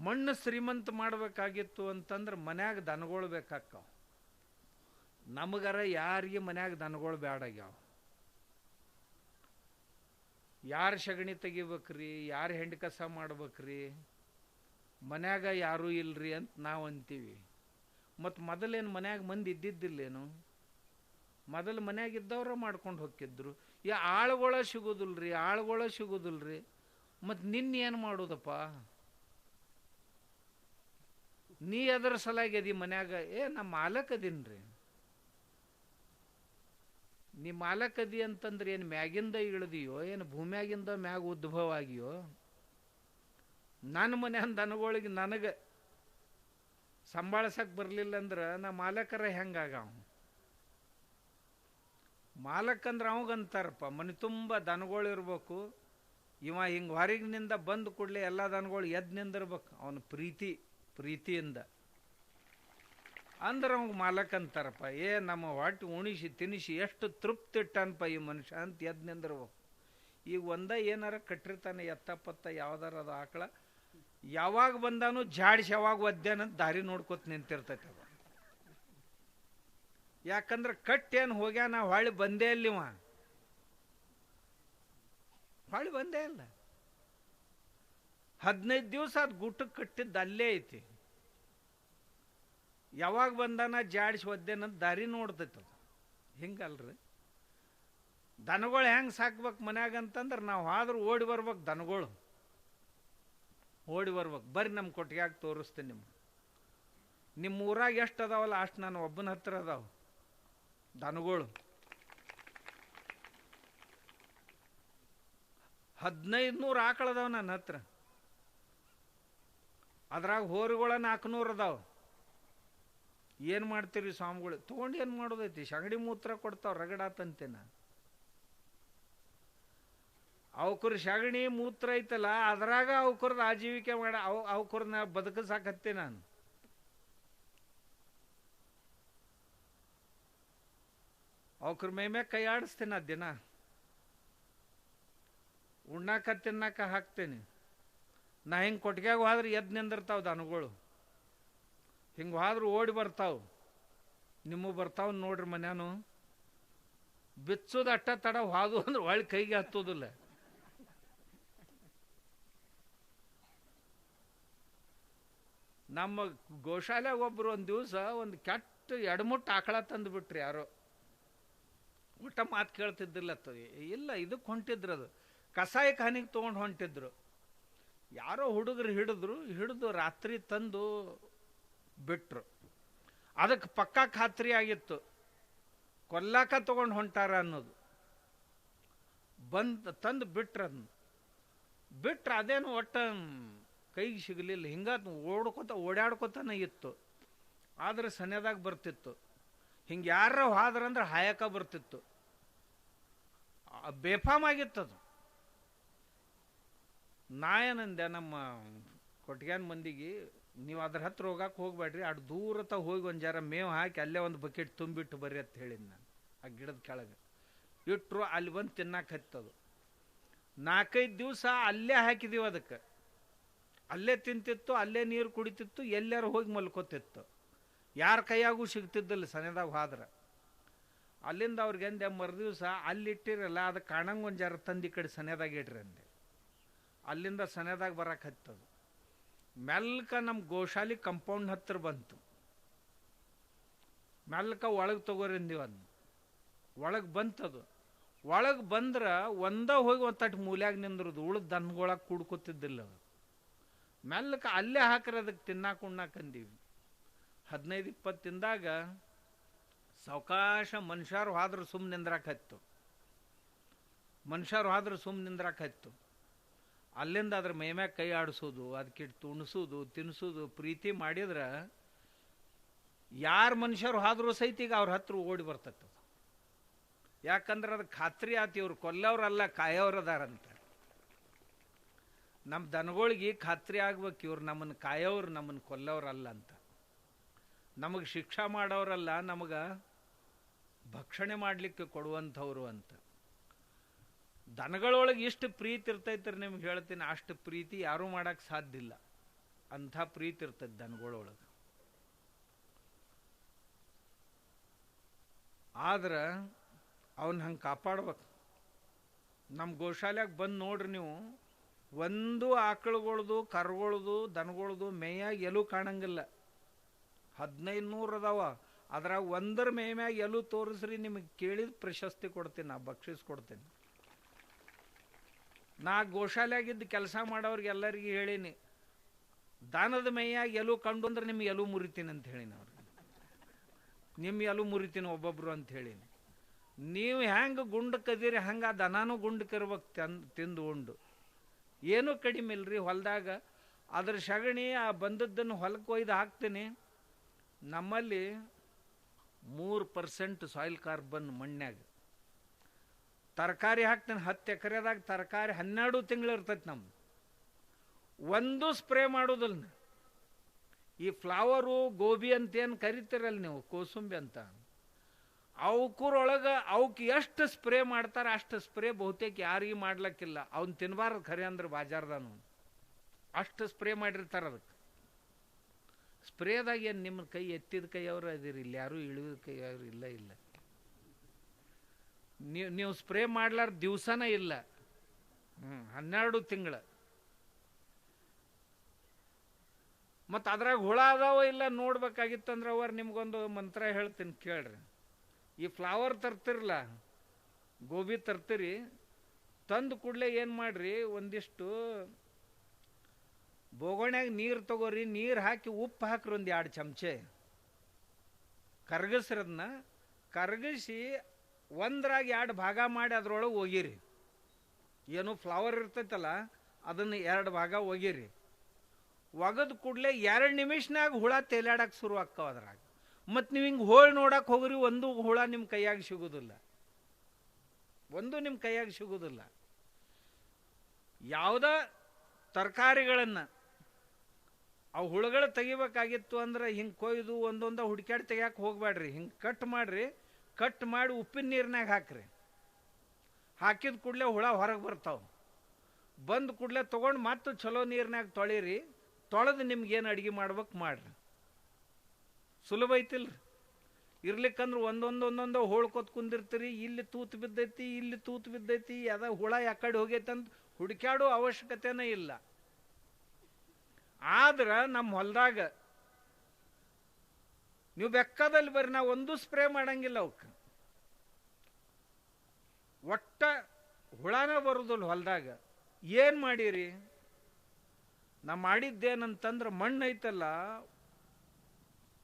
ಮಣ್ಣು ಶ್ರೀಮಂತ ಮಾಡಬೇಕಾಗಿತ್ತು ಅಂತಂದ್ರೆ ಮನ್ಯಾಗ ದನಗಳು ಬೇಕಾಕ್ಕವ. ನಮಗರ ಯಾರಿಗೆ ಮನ್ಯಾಗ ದನಗಳು ಬೇಡಾಗ್ಯಾವ. ಯಾರು ಸಗಣಿ ತೆಗಿಬೇಕ್ರಿ, ಯಾರು ಹೆಂಡಿ ಕಸ ಮಾಡ್ಬೇಕ್ರಿ, ಮನ್ಯಾಗ ಯಾರೂ ಇಲ್ರಿ ಅಂತ ನಾವು ಅಂತೀವಿ. ಮತ್ತು ಮೊದಲೇನು ಮನ್ಯಾಗ ಮಂದಿ ಇದ್ದಿದ್ದಿಲ್ಲೇನು? ಮೊದಲು ಮನ್ಯಾಗ ಇದ್ದವ್ರ ಮಾಡ್ಕೊಂಡು ಹೋಗಿದ್ರು. ಆಳುಗಳ ಸಿಗೋದಿಲ್ರಿ, ಆಳುಗಳ ಸಿಗೋದಿಲ್ರಿ. ಮತ್ತು ನಿನ್ನೇನು ಮಾಡೋದಪ್ಪ? ನೀ ಅದರ ಸಲಾಗಿ ಅದಿ ಮನ್ಯಾಗ? ನಮ್ಮ ಮಾಲಕ್ ಅದೀನ್ರಿ. ನೀ ಮಾಲಕ್ ಅದಿ ಅಂತಂದ್ರೆ ಏನು ಮ್ಯಾಗಿಂದ ಇಳಿದಿಯೋ, ಏನು ಭೂಮ್ಯಾಗಿಂದ ಮ್ಯಾಗ ಉದ್ಭವ ಆಗಿಯೋ? ನನ್ನ ಮನ್ಯಾನ ದನಗಳಿಗೆ ನನಗೆ ಸಂಭಾಳಿಸಕ್ಕೆ ಬರಲಿಲ್ಲ ಅಂದ್ರೆ ನಾ ಮಾಲಕರ ಹೆಂಗಾಗವ? ಮಾಲಕಂದ್ರೆ ಅವಂಗಂತಾರಪ್ಪ, ಮನೆ ತುಂಬ ದನಗಳು ಇರ್ಬೇಕು. ಇವ ಹಿಂಗೆ ಹೊರಗಿನಿಂದ ಬಂದು ಕೂಡಲೇ ಎಲ್ಲ ದನಗಳು ಎದ್ದು ನಿಂದಿರ್ಬೇಕು ಅವನ ಪ್ರೀತಿಯಿಂದ. ಅಂದ್ರೆ ಅವಂಗೆ ಮಾಲಕ್ ಅಂತಾರಪ್ಪ. ನಮ್ಮ ಹೊಟ್ಟೆ ಉಣಿಸಿ ತಿನಿಸಿ ಎಷ್ಟು ತೃಪ್ತಿ ಇಟ್ಟನಪ್ಪ ಈ ಮನುಷ್ಯ ಅಂತ ಎದ್ದು ನಿಂದಿರ್ಬೇಕು. ಈಗ ಏನಾರ ಕಟ್ಟಿರ್ತಾನೆ ಎತ್ತಪ್ಪತ್ತ ಯಾವ್ದಾರ ಅದು ಆಕಳ, ಯಾವಾಗ ಬಂದಾನು ಜಾಡಿಸಿ ಯಾವಾಗ ಒದ್ದೇನಂತ ದಾರಿ ನೋಡ್ಕೊತ ನಿಂತಿರ್ತೈತೆ ಅವ. ಯಾಕಂದ್ರೆ ಕಟ್ಟೇನು ಹೋಗ್ಯಾನ, ಹೊಳ್ಳಿ ಬಂದೇ ಇಲ್ಲಿವ, ಹೊಳ್ಳಿ ಬಂದೇ ಇಲ್ಲ. 15 ದಿವಸ ಅದು ಗುಟ್ಟಕ್ಕೆ ಕಟ್ಟಿದ್ದು ಅಲ್ಲೇ ಐತಿ. ಯಾವಾಗ ಬಂದಾನ ಜಾಡಿಸಿ ಒದ್ದೇನಂತ ದಾರಿ ನೋಡ್ತೈತೆ ಅದು. ಹಿಂಗಲ್ರಿ ದನಗಳು ಹೆಂಗೆ ಸಾಕ್ಬೇಕು ಮನ್ಯಾಗ ಅಂತಂದ್ರೆ ನಾವು ಆದ್ರೂ ಓಡಿ ಬರ್ಬೇಕು. ದನಗಳು ಓಡಿ ಬರ್ಬೇಕು. ಬರ್ರಿ ನಮ್ಮ ಕೊಟ್ಟಿಗೆಯಾಗ ತೋರಿಸ್ತೀನಿ. ನಿಮ್ಮ ಊರಾಗ ಎಷ್ಟು ಅದಾವಲ್ಲ ಅಷ್ಟು ನಾನು ಒಬ್ಬನ ಹತ್ರ ಅದಾವ ದನಗಳು. 1500 ಆಕಳದಾವ ನನ್ನ ಹತ್ರ. ಅದ್ರಾಗ ಹೋರಿಗಳ 400 ಅದಾವ. ಏನು ಮಾಡ್ತೀರಿ ಸ್ವಾಮಿಗಳು? ತೊಗೊಂಡು ಏನು ಮಾಡೋದೈತಿ? ಸಗಣಿ ಮೂತ್ರ ಕೊಡ್ತಾವ, ರಗಡಾತಂತೆ. ನಾನು ಅವಕರು ಸಗಣಿ ಮೂತ್ರ ಐತಲ್ಲ ಅದ್ರಾಗ ಅವಕರ್ದು ಆಜೀವಿಕೆ ಅವಕರ್ನ ಬದುಕಿಸಾಕತ್ತೆ ನಾನು. ಅವಕ್ರ ಮೇಮ್ಯಾಗ ಕೈ ಆಡಿಸ್ತೇನೆ. ದಿನ ಉಣ್ಣಾಕ ತಿನ್ನಾಕ ಹಾಕ್ತೇನೆ. ನಾ ಹಿಂಗೆ ಕೊಟ್ಟಿಗೆಯಾಗ ಹೋದ್ರೆ ಎದ್ದು ನಿಂದಿರ್ತಾವ ದನಗಳು. ಹಿಂಗೆ ಹೋದ್ರೆ ಓಡಿ ಬರ್ತಾವ. ನಿಮ್ಮ ಬರ್ತಾವ ನೋಡ್ರಿ ಮನ್ಯಾನು. ಬಿಚ್ಚೋದು ಅಟ್ಟ ತಡ ಹೋದು ಅಂದ್ರೆ ಒಳ್ಳೆ ಕೈಗೆ ಹತ್ತೋದಿಲ್ಲ. ನಮ್ಮ ಗೋಶಾಲೆಗೆ ಒಬ್ರು ಒಂದು ದಿವಸ ಒಂದು ಕೆಟ್ಟ ಎಡಮುಟ್ಟು ಆಕಳ ತಂದು ಬಿಟ್ರಿ ಯಾರೋ. ಊಟ ಮಾತು ಕೇಳ್ತಿದ್ದಿಲ್ಲ. ಇಲ್ಲ ಇದಕ್ಕೆ ಹೊಂಟಿದ್ರು, ಅದು ಕಸಾಯಿ ಖಾನಿಗೆ ತೊಗೊಂಡು ಹೊಂಟಿದ್ರು. ಯಾರೋ ಹುಡುಗರು ಹಿಡಿದು ರಾತ್ರಿ ತಂದು ಬಿಟ್ರು. ಅದಕ್ಕೆ ಪಕ್ಕಾ ಖಾತ್ರಿ ಆಗಿತ್ತು ಕೊಲ್ಲಾಕ ತೊಗೊಂಡು ಹೊಂಟಾರ ಅನ್ನೋದು. ತಂದು ಬಿಟ್ರದನ್ನ. ಅದೇನು ಒಟ್ಟ ಕೈಗೆ ಸಿಗಲಿಲ್ಲ. ಹಿಂಗೆ ಓಡಾಡ್ಕೋತಾನೆ ಇತ್ತು. ಆದ್ರೆ ಸನ್ಯದಾಗ ಬರ್ತಿತ್ತು. ಹಿಂಗೆ ಯಾರ ಹೋದ್ರಂದ್ರೆ ಹಾಯಕ ಬರ್ತಿತ್ತು. ಬೇಫಾಮ್ ಆಗಿತ್ತದು. ನಾ ಏನಂದೆ ನಮ್ಮ ಕೊಟ್ಟಿಗೆನ ಮಂದಿಗೆ, ನೀವು ಅದ್ರ ಹತ್ರ ಹೋಗಕ್ಕೆ ಹೋಗ್ಬೇಡ್ರಿ, ಅಷ್ಟು ದೂರತ ಹೋಗಿ ಒಂದು ಜರ ಮೇವು ಹಾಕಿ ಅಲ್ಲೇ ಒಂದು ಬಕೆಟ್ ತುಂಬಿಟ್ಟು ಬರ್ರಿ ಅಂತ ಹೇಳಿದ್ ನಾನು. ಆ ಗಿಡದ ಕೆಳಗೆ ಇಟ್ಟರು. ಅಲ್ಲಿ ಬಂದು ತಿನ್ನಕ್ಕೆ ಹತ್ತದು. 4-5 ದಿವಸ ಅಲ್ಲೇ ಹಾಕಿದೀವಿ ಅದಕ್ಕೆ. ಅಲ್ಲೇ ತಿಂತಿತ್ತು, ಅಲ್ಲೇ ನೀರು ಕುಡಿತಿತ್ತು, ಎಲ್ಲಾರು ಹೋಗಿ ಮಲ್ಕೋತಿತ್ತು. ಯಾರ ಕೈಯಾಗೂ ಸಿಗ್ತಿದ್ದಿಲ್ಲ ಸನೇದಾಗ ಹೋದ್ರೆ. ಅಲ್ಲಿಂದ ಅವ್ರಿಗೆ ಅಂದೆ, ಮರುದಿವ್ಸ ಅಲ್ಲಿಟ್ಟಿರಲ್ಲ ಅದು ಕಾಣಂಗೆ ಒಂದು ಜರ ತಂದು ಈ ಕಡೆ ಸನೇದಾಗ ಇಡ್ರಿ ಅಂದೆ. ಅಲ್ಲಿಂದ ಸನೇದಾಗ ಬರಕ್ಕೆ ಹತ್ತದು. ಮೆಲ್ಕ ನಮ್ಮ ಗೋಶಾಲಿ ಕಂಪೌಂಡ್ ಹತ್ರ ಬಂತು. ಮೆಲ್ಕ ಒಳಗೆ ತಗೋರಿಂದೀವಿ ಅದನ್ನ. ಒಳಗೆ ಬಂತದು. ಒಳಗೆ ಬಂದ್ರೆ ಹೋಗಿ ಒಂದು ತಟ್ಟು ಮೂಲ್ಯಾಗ ನಿಂದ್ರದು. ಉಳಿದ ದನಗೊಳಗೆ ಕುಡ್ಕೊತಿದ್ದಿಲ್ಲ ಅದು. ಮೆಲ್ಲಕ ಅಲ್ಲೇ ಹಾಕ್ರೆ ಅದಕ್ಕೆ ತಿನ್ನಾಕ ಉಣ್ಣಾಕಂದೀವಿ. 15-20 ದಿನದಾಗ ಸಾವಕಾಶ ಮನುಷ್ಯರು ಹೋದ್ರೆ ಸುಮ್ಮನೆ ನಿಂದ್ರಾಕತ್ತು. ಅಲ್ಲಿಂದ ಅದ್ರ ಮೈಮ್ಯಾಗ ಕೈ ಆಡಿಸೋದು, ಅದಕ್ಕಿಟ್ಟು ಉಣಿಸೋದು, ತಿನ್ನಿಸೋದು, ಪ್ರೀತಿ ಮಾಡಿದ್ರೆ ಯಾರು ಮನುಷ್ಯರು ಹೋದ್ರೂ ಸಹಿತ ಈಗ ಅವ್ರ ಹತ್ರ ಓಡಿ ಬರ್ತೈತೆ. ಯಾಕಂದ್ರೆ ಅದು ಖಾತ್ರಿ ಆತಿ, ಇವ್ರು ಕೊಲ್ಲವ್ರಲ್ಲ ಕಾಯೋರದಾರಂತ. ನಮ್ಮ ದನಗಳಿಗೆ ಖಾತ್ರಿ ಆಗ್ಬೇಕು, ಇವ್ರು ನಮ್ಮನ್ನು ಕಾಯೋರು, ನಮ್ಮನ್ನು ಕೊಲ್ಲವ್ರಲ್ಲ ಅಂತ. ನಮಗೆ ಶಿಕ್ಷಾ ಮಾಡೋರಲ್ಲ, ನಮಗೆ ಭಕ್ಷಣೆ ಮಾಡಲಿಕ್ಕೆ ಕೊಡುವಂಥವ್ರು ಅಂತ. ದನಗಳೊಳಗೆ ಇಷ್ಟು ಪ್ರೀತಿ ಇರ್ತೈತ್ರಿ ನಿಮ್ಗೆ ಹೇಳ್ತೀನಿ. ಅಷ್ಟು ಪ್ರೀತಿ ಯಾರೂ ಮಾಡೋಕ್ಕೆ ಸಾಧ್ಯ ಇಲ್ಲ. ಅಂಥ ಪ್ರೀತಿ ಇರ್ತದೆ ದನಗಳೊಳಗೆ. ಆದ್ರೆ ಅವನ್ನ ಹಂಗೆ ಕಾಪಾಡ್ಬೇಕು. ನಮ್ಮ ಗೋಶಾಲ್ಯಾಗ ಬಂದು ನೋಡ್ರಿ ನೀವು, ಒಂದು ಆಕಳುಗಳ್ದು ಕರುಗಳ್ದು ದನಗಳ್ದು ಮೇಯಾಗ ಎಲ್ಲೂ ಕಾಣಂಗಿಲ್ಲ. 1500 ಅದಾವ, ಅದ್ರಾಗ ಒಂದರ ಮೇಮ್ಯಾಗ ಎಲ್ಲೂ ತೋರಿಸ್ರಿ, ನಿಮಗೆ ಕೇಳಿದ ಪ್ರಶಸ್ತಿ ಕೊಡ್ತೀನಿ, ನಾ ಬಕ್ಷಿಸ್ಕೊಡ್ತೀನಿ. ನಾ ಗೋಶಾಲ್ಯಾಗಿದ್ದು ಕೆಲಸ ಮಾಡೋರಿಗೆ ಎಲ್ಲರಿಗೆ ಹೇಳೀನಿ, ದಾನದ ಮೇಯಾಗ ಎಲ್ಲೂ ಕಂಡು ಅಂದ್ರೆ ನಿಮ್ಗೆ ಎಲ್ಲೂ ಮುರಿತೀನಿ ಅಂತ ಹೇಳೀನಿ ಅವ್ರಿಗೆ. ನಿಮ್ಮ ಎಲ್ಲೂ ಮುರಿತೀನಿ ಒಬ್ಬೊಬ್ರು ಅಂತ ಹೇಳೀನಿ. ನೀವು ಹೆಂಗೆ ಗುಂಡಕ್ಕದೀರಿ ಹಂಗೆ ಆ ದನಾನು ಗುಂಡಕ್ಕಿರ್ಬೇಕು, ತಿಂದು ಉಂಡು. ಏನೂ ಕಡಿಮೆ ಇಲ್ರಿ. ಹೊಲದಾಗ ಅದ್ರ ಸಗಣಿ ಆ ಬಂದದ್ದನ್ನು ಹೊಲಕ್ಕೆ ಒಯ್ದು ಹಾಕ್ತೀನಿ. ನಮ್ಮಲ್ಲಿ 3% ಸಾಯಿಲ್ ಕಾರ್ಬನ್ ಮಣ್ಣಾಗ. ತರಕಾರಿ ಹಾಕ್ತೀನಿ, 10 ಎಕರೆದಾಗ ತರಕಾರಿ 12 ತಿಂಗಳು ಇರ್ತೈತೆ ನಮ್ದು. ಒಂದು ಸ್ಪ್ರೇ ಮಾಡೋದಿಲ್ಲ. ಈ ಫ್ಲವರು ಗೋಬಿ ಅಂತೇನು ಕರಿತೀರಲ್ಲ ನೀವು, ಕೋಸುಂಬಿ ಅಂತ, ಅವಕ್ಕೂರೊಳಗೆ ಅವಕ್ಕೆ ಎಷ್ಟು ಸ್ಪ್ರೇ ಮಾಡ್ತಾರೆ ಅಷ್ಟು ಸ್ಪ್ರೇ ಬಹುತೇಕ ಯಾರಿಗೂ ಮಾಡ್ಲಿಕ್ಕಿಲ್ಲ. ಅವ್ನು ತಿನ್ನಬಾರ್ದು ಖರೆ ಅಂದ್ರೆ ಬಾಜಾರ್ದಾನು ಅಷ್ಟು ಸ್ಪ್ರೇ ಮಾಡಿರ್ತಾರೆ ಅದಕ್ಕೆ. ಸ್ಪ್ರೇದಾಗ ಏನು ನಿಮ್ಮ ಕೈ ಎತ್ತಿದ ಕೈಯವರು ಅದಿರಿ, ಇಲ್ಲಿ ಯಾರೂ ಇಳಿದ ಕೈಯವರು ಇಲ್ಲ. ನೀವು ಸ್ಪ್ರೇ ಮಾಡ್ಲಾರ ದಿವಸನೇ ಇಲ್ಲ. 12 ತಿಂಗಳು. ಮತ್ತು ಅದ್ರಾಗ ಹುಳ ಅದಾವ ಇಲ್ಲ ನೋಡ್ಬೇಕಾಗಿತ್ತಂದ್ರೆ ಅವ್ರು ನಿಮ್ಗೊಂದು ಮಂತ್ರ ಹೇಳ್ತೀನಿ ಕೇಳ್ರಿ. ಈ ಫ್ಲವರ್ ತರ್ತಿರಲ್ಲ, ಗೋಬಿ ತರ್ತೀರಿ, ತಂದು ಕೂಡಲೇ ಏನು ಮಾಡ್ರಿ, ಒಂದಿಷ್ಟು ಬೋಗೋಣ್ಯಾಗ ನೀರು ತಗೋರಿ, ನೀರು ಹಾಕಿ ಉಪ್ಪು ಹಾಕ್ರಿ, 1-2 ಚಮಚೆ ಕರಗಿಸ್ರದನ್ನ. ಕರಗಿಸಿ ಒಂದ್ರಾಗ 2 ಭಾಗ ಮಾಡಿ ಅದ್ರೊಳಗೆ ಒಗಿರಿ. ಏನು ಫ್ಲವರ್ ಇರ್ತೈತಲ್ಲ ಅದನ್ನು 2 ಭಾಗ ಒಗಿರಿ. ಒಗದ ಕೂಡಲೇ 2 ನಿಮಿಷನಾಗ ಹುಳ ತೇಲಾಡಕ್ಕೆ ಶುರು ಆಗ್ತಾವ ಅದ್ರಾಗ. ಮತ್ತು ನೀವು ಹಿಂಗೆ ಹೋಳಿ ನೋಡಕ್ಕೆ ಹೋಗ್ರಿ, ಒಂದು ಹುಳ ನಿಮ್ಮ ಕೈಯಾಗ ಸಿಗೋದಿಲ್ಲ, ನಿಮ್ಮ ಕೈಯಾಗ ಸಿಗೋದಿಲ್ಲ. ಯಾವುದ ತರಕಾರಿಗಳನ್ನು ಅವು ಹುಳುಗಳು ತೆಗಿಬೇಕಾಗಿತ್ತು ಅಂದ್ರೆ ಹಿಂಗೆ ಕೊಯ್ದು ಒಂದೊಂದ ಹುಡ್ಕ್ಯಾಡಿ ತೆಗಿಯಕ್ಕೆ ಹೋಗ್ಬೇಡ್ರಿ. ಹಿಂಗೆ ಕಟ್ ಮಾಡಿರಿ, ಕಟ್ ಮಾಡಿ ಉಪ್ಪಿನ ನೀರಿನಾಗ ಹಾಕ್ರಿ. ಹಾಕಿದ ಕೂಡಲೇ ಹುಳ ಹೊರಗೆ ಬರ್ತಾವೆ. ಬಂದ ಕೂಡಲೇ ತೊಗೊಂಡು ಮತ್ತೆ ಚಲೋ ನೀರಿನಾಗ ತೊಳಿರಿ. ತೊಳೆದು ನಿಮ್ಗೇನು ಅಡುಗೆ ಮಾಡ್ಬೇಕು ಮಾಡ್ರಿ. ಸುಲಭ ಐತಿಲ್ರಿ. ಇರ್ಲಿಕ್ಕಂದ್ರೆ ಒಂದೊಂದು ಹೋಳ್ಕೊತ್ ಕುಂದಿರ್ತೀರಿ. ಇಲ್ಲಿ ತೂತು ಬಿದ್ದೈತಿ, ಇಲ್ಲಿ ತೂತು ಬಿದ್ದೈತಿ, ಅದ ಹುಳ ಯಾಕಡೆ ಹೋಗೈತೆ ಅಂತ ಹುಡುಕ್ಯಾಡೋ ಅವಶ್ಯಕತೆನೇ ಇಲ್ಲ. ಆದ್ರೆ ನಮ್ಮ ಹೊಲದಾಗ ನೀವು ಬೆಕ್ಕದಲ್ಲಿ ಬರ್ರಿ, ನಾವು ಒಂದು ಸ್ಪ್ರೇ ಮಾಡಂಗಿಲ್ಲ ಅವಕ್ಕೆ. ಒಟ್ಟ ಹುಳನೇ ಬರೋದಿಲ್ಲ ಹೊಲದಾಗ. ಏನು ಮಾಡೀರಿ? ನಾ ಮಾಡಿದ್ದೇನಂತಂದ್ರೆ ಮಣ್ಣು ಐತಲ್ಲ,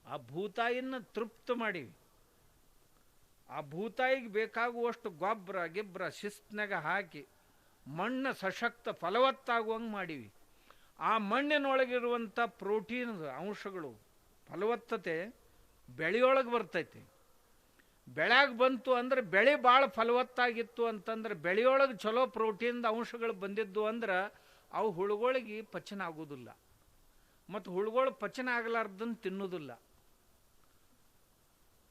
ಆ ಭೂತಾಯಿನ ತೃಪ್ತ ಮಾಡೀವಿ. ಆ ಭೂತಾಯಿಗೆ ಬೇಕಾಗುವಷ್ಟು ಗೊಬ್ಬರ ಗಿಬ್ಬರ ಶಿಸ್ತಿನಾಗ ಹಾಕಿ ಮಣ್ಣು ಸಶಕ್ತ ಫಲವತ್ತಾಗುವಂಗೆ ಮಾಡೀವಿ. ಆ ಮಣ್ಣಿನೊಳಗಿರುವಂಥ ಪ್ರೋಟೀನ್ ಅಂಶಗಳು ಫಲವತ್ತತೆ ಬೆಳೆಯೊಳಗೆ ಬರ್ತೈತಿ. ಬೆಳೆಯಾಗ ಬಂತು ಅಂದ್ರೆ ಬೆಳೆ ಭಾಳ ಫಲವತ್ತಾಗಿತ್ತು ಅಂತಂದ್ರೆ ಬೆಳೆಯೊಳಗೆ ಚಲೋ ಪ್ರೋಟೀನ್ ಅಂಶಗಳು ಬಂದಿದ್ದು ಅಂದ್ರೆ ಅವು ಹುಳುಗಳಿಗೆ ಪಚನ ಆಗೋದಿಲ್ಲ. ಮತ್ತು ಹುಳುಗಳು ಪಚನ ಆಗಲಾರ್ದನ್ನು ತಿನ್ನೋದಿಲ್ಲ.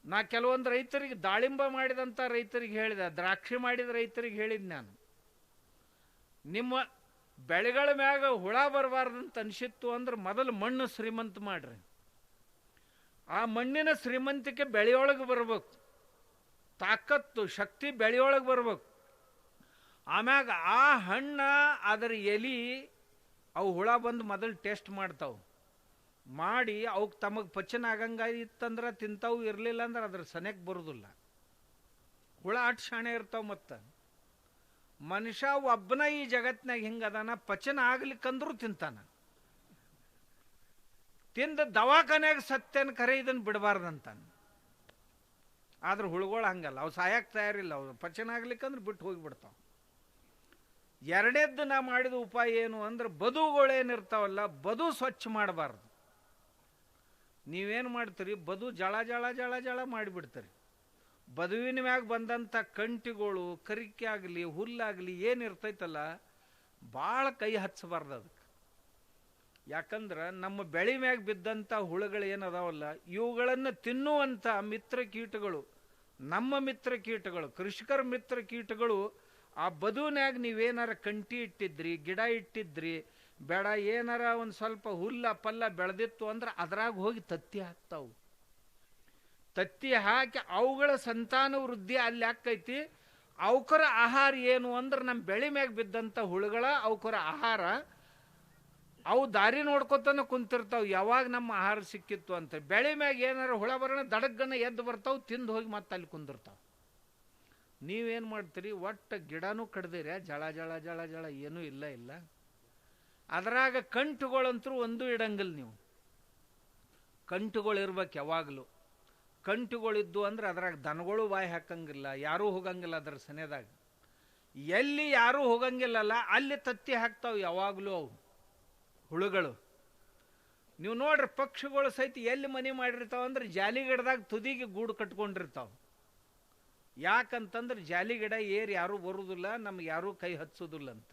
ನಾ ಕೆಲವೊಂದು ರೈತರಿಗೆ, ದಾಳಿಂಬ ಮಾಡಿದಂಥ ರೈತರಿಗೆ ಹೇಳಿದೆ, ದ್ರಾಕ್ಷಿ ಮಾಡಿದ ರೈತರಿಗೆ ಹೇಳಿದ್ ನಾನು, ನಿಮ್ಮ ಬೆಳೆಗಳ ಮ್ಯಾಗ ಹುಳ ಬರಬಾರ್ದಂತ ಅನಿಸಿತ್ತು ಅಂದ್ರೆ ಮೊದಲು ಮಣ್ಣು ಶ್ರೀಮಂತ ಮಾಡ್ರಿ. ಆ ಮಣ್ಣಿನ ಶ್ರೀಮಂತಿಕೆ ಬೆಳೆಯೊಳಗೆ ಬರ್ಬೇಕು. ತಾಕತ್ತು ಶಕ್ತಿ ಬೆಳೆಯೊಳಗೆ ಬರ್ಬೇಕು. ಆಮ್ಯಾಗ ಆ ಹಣ್ಣ ಅದರ ಎಲಿ ಅವು ಹುಳ ಬಂದು ಮೊದಲು ಟೇಸ್ಟ್ ಮಾಡ್ತಾವೆ. ಮಾಡಿ ಅವಕ್ಕೆ ತಮಗೆ ಪಚನ ಆಗಂಗಿತ್ತಂದ್ರೆ ತಿಂತಾವು, ಇರಲಿಲ್ಲ ಅಂದ್ರೆ ಅದ್ರ ಸನೆಗೆ ಬರೋದಿಲ್ಲ. ಹುಳ ಅಟ್ ಶಾಣೆ ಇರ್ತಾವೆ. ಮತ್ತು ಮನುಷ್ಯ ಒಬ್ಬನ ಈ ಜಗತ್ತಿನಾಗ ಹಿಂಗದಾನ, ಪಚನ ಆಗ್ಲಿಕ್ಕಂದ್ರೂ ತಿಂತಾನ. ತಿಂದ ದವಾಖಾನ್ಯಾಗ ಸತ್ಯನ ಕರೆ ಇದನ್ನು ಬಿಡಬಾರ್ದಂತಾನೆ. ಆದ್ರೆ ಹುಳುಗಳು ಹಂಗಲ್ಲ, ಅವು ಸಾಯಕ್ಕೆ ತಯಾರಿಲ್ಲ. ಅವು ಪಚನ ಆಗ್ಲಿಕ್ಕಂದ್ರೆ ಬಿಟ್ಟು ಹೋಗಿಬಿಡ್ತಾವೆ. ಎರಡನೇದ್ದು ನಾ ಮಾಡಿದ ಉಪಾಯ ಏನು ಅಂದ್ರೆ, ಬದುಗಳೇನಿರ್ತಾವಲ್ಲ, ಬದು ಸ್ವಚ್ಛ ಮಾಡಬಾರ್ದು. ನೀವೇನು ಮಾಡ್ತೀರಿ, ಬದು ಜಳ ಜಳ ಜಳ ಜಳ ಮಾಡಿಬಿಡ್ತೀರಿ. ಬದುವಿನ ಮ್ಯಾಗ ಬಂದಂಥ ಕಂಟಿಗಳು, ಕರಿಕೆ ಆಗಲಿ ಹುಲ್ಲಾಗಲಿ ಏನಿರ್ತೈತಲ್ಲ, ಭಾಳ ಕೈ ಹಚ್ಚಬಾರ್ದು ಅದಕ್ಕೆ. ಯಾಕಂದ್ರೆ ನಮ್ಮ ಬೆಳೆ ಮ್ಯಾಗ ಬಿದ್ದಂಥ ಹುಳುಗಳು ಏನದಾವಲ್ಲ, ಇವುಗಳನ್ನು ತಿನ್ನುವಂಥ ಮಿತ್ರ ಕೀಟಗಳು, ನಮ್ಮ ಮಿತ್ರ ಕೀಟಗಳು, ಕೃಷಿಕರ ಮಿತ್ರ ಕೀಟಗಳು, ಆ ಬದುವಿನಾಗ ನೀವೇನಾರ ಕಂಟಿ ಇಟ್ಟಿದ್ರಿ, ಗಿಡ ಇಟ್ಟಿದ್ರಿ, ಬೇಡ ಏನಾರ ಒಂದು ಸ್ವಲ್ಪ ಹುಲ್ಲ ಪಲ್ಲ ಬೆಳೆದಿತ್ತು ಅಂದ್ರೆ ಅದ್ರಾಗ ಹೋಗಿ ತತ್ತಿ ಹಾಕ್ತಾವು. ತತ್ತಿ ಹಾಕಿ ಅವುಗಳ ಸಂತಾನ ವೃದ್ಧಿ ಅಲ್ಲಿ ಆಕೈತಿ. ಅವಕರ ಆಹಾರ ಏನು ಅಂದ್ರೆ ನಮ್ಮ ಬೆಳೆ ಮ್ಯಾಗ ಬಿದ್ದಂಥ ಹುಳುಗಳ ಅವಕರ ಆಹಾರ. ಅವು ದಾರಿ ನೋಡ್ಕೊತಾನೆ ಕುಂತಿರ್ತಾವೆ ಯಾವಾಗ ನಮ್ಮ ಆಹಾರ ಸಿಕ್ಕಿತ್ತು ಅಂತ. ಬೆಳೆ ಮ್ಯಾಗ ಏನಾರ ಹುಳ ಬರೋಣ ದಡಗ್ಗನ ಎದ್ದು ಬರ್ತಾವೆ, ತಿಂದು ಹೋಗಿ ಮತ್ತೆ ಅಲ್ಲಿ ಕುಂದಿರ್ತಾವೆ. ನೀವೇನು ಮಾಡ್ತೀರಿ, ಒಟ್ಟು ಗಿಡನೂ ಕಡ್ದಿರ, ಜಳ ಜಳ ಜಳ ಜಳ ಏನೂ ಇಲ್ಲ ಇಲ್ಲ. ಅದರಾಗ ಕಂಟುಗಳಂತರೂ ಒಂದೂ ಇಡಂಗಿಲ್ಲ ನೀವು. ಕಂಟುಗಳು ಇರ್ಬೇಕು ಯಾವಾಗಲೂ. ಕಂಟುಗಳಿದ್ದು ಅಂದ್ರೆ ಅದ್ರಾಗ ದನಗಳು ಬಾಯಿ ಹಾಕಂಗಿಲ್ಲ, ಯಾರೂ ಹೋಗಂಗಿಲ್ಲ ಅದ್ರ ಸನೇದಾಗ. ಎಲ್ಲಿ ಯಾರೂ ಹೋಗಂಗಿಲ್ಲಲ್ಲ ಅಲ್ಲಿ ತತ್ತಿ ಹಾಕ್ತಾವೆ ಯಾವಾಗಲೂ ಅವು ಹುಳುಗಳು. ನೀವು ನೋಡ್ರಿ ಪಕ್ಷಿಗಳು ಸಹಿತ ಎಲ್ಲಿ ಮನೆ ಮಾಡಿರ್ತಾವ ಅಂದ್ರೆ ಜಾಲಿ ಗಿಡದಾಗ ತುದಿಗೆ ಗೂಡು ಕಟ್ಕೊಂಡಿರ್ತಾವೆ. ಯಾಕಂತಂದ್ರೆ ಜಾಲಿ ಗಿಡ ಏರಿ ಯಾರೂ ಬರುವುದಿಲ್ಲ, ನಮ್ಗೆ ಯಾರೂ ಕೈ ಹಚ್ಚೋದಿಲ್ಲ ಅಂತ.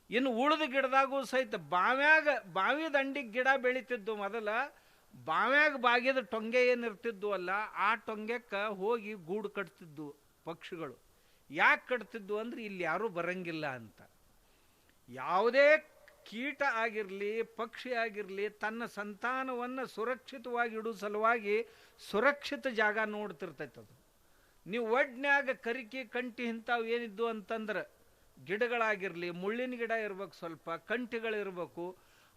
ಇನ್ನು ಉಳಿದ ಗಿಡದಾಗೂ ಸಹಿತ ಬಾವಿ ದಂಡಿಗೆ ಗಿಡ ಬೆಳೀತಿದ್ದು ಮೊದಲ. ಬಾವ್ಯಾಗ ಬಾಗಿದ ಟೊಂಗೆ ಏನಿರ್ತಿದ್ವು ಅಲ್ಲ, ಆ ಟೊಂಗೆಕ್ಕೆ ಹೋಗಿ ಗೂಡು ಕಟ್ತಿದ್ವು ಪಕ್ಷಿಗಳು. ಯಾಕೆ ಕಟ್ತಿದ್ವು ಅಂದ್ರೆ ಇಲ್ಲಿ ಯಾರೂ ಬರಂಗಿಲ್ಲ ಅಂತ. ಯಾವುದೇ ಕೀಟ ಆಗಿರಲಿ ಪಕ್ಷಿ ಆಗಿರಲಿ ತನ್ನ ಸಂತಾನವನ್ನು ಸುರಕ್ಷಿತವಾಗಿ ಇಡೋ ಸಲುವಾಗಿ ಸುರಕ್ಷಿತ ಜಾಗ ನೋಡ್ತಿರ್ತೈತೆ ಅದು. ನೀವು ಒಡ್ನ್ಯಾಗ ಕರಿಕಿ ಕಂಟಿ ಇಂಥವು ಏನಿದ್ದು ಅಂತಂದ್ರೆ ಗಿಡಗಳಾಗಿರಲಿ, ಮುಳ್ಳಿನ ಗಿಡ ಇರ್ಬೇಕು, ಸ್ವಲ್ಪ ಕಂಟಿಗಳಿರ್ಬೇಕು,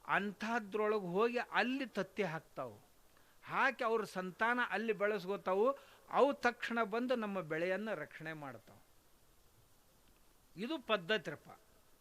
ಅಂಥದ್ರೊಳಗೆ ಹೋಗಿ ಅಲ್ಲಿ ತತ್ತಿ ಹಾಕ್ತಾವು. ಹಾಕಿ ಅವ್ರ ಸಂತಾನ ಅಲ್ಲಿ ಬೆಳೆಸ್ಕೋತಾವು. ಅವು ತಕ್ಷಣ ಬಂದು ನಮ್ಮ ಬೆಳೆಯನ್ನು ರಕ್ಷಣೆ ಮಾಡ್ತಾವೆ. ಇದು ಪದ್ಧತಿರಪ್ಪ.